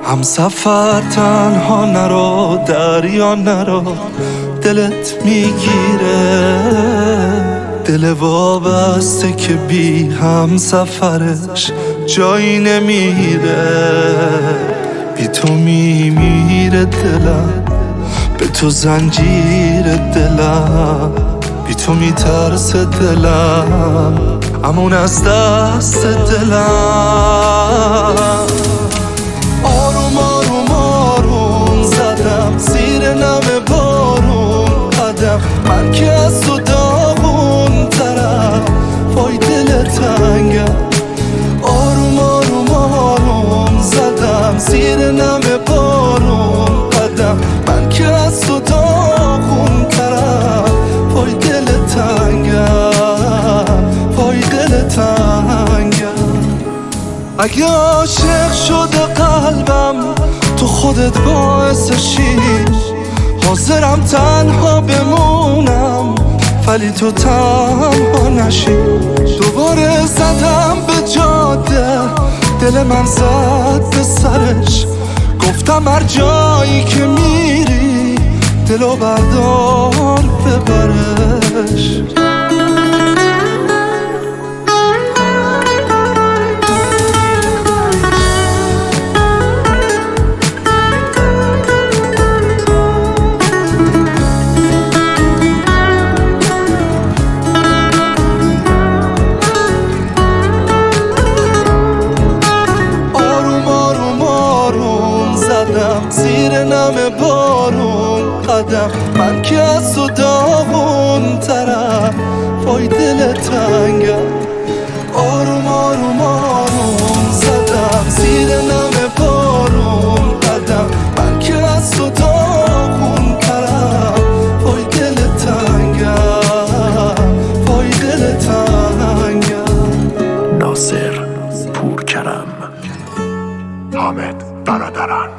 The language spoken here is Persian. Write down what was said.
هم سفر تنها نرو، دریا نرو، دلت میگیره. دل وابسته که بی هم سفرش جایی نمیره. بی تو میمیره دلم، به تو زنجیر دلم، بی تو میترسه دلم، امون از دست دلم. آروم آروم آروم زدم زیر نم بارون قدم، من که از تو داغون ترم، وای دل تنگم. آروم آروم آروم زدم زیر نم بارون قدم، من که از تو داغون ترم، وای دل تنگم، وای دل تنگم. اگه عاشق شده قلبم تو خودت باعثشی، حاضرم تنها بمونم ولی تو تنها نشی. دوباره زدم به جاده، دل من زد به سرش، گفتم هر جایی که میری دلو بردار ببرش. زیر نم بارون قدم، من که از تو داغون ترم، وای دل تنگم. آروم آروم آروم زدم زیر نم بارون قدم، من که از تو داغون ترم، وای دل تنگم، وای دل تنگم. ناصر پورکرم، حامد برادران.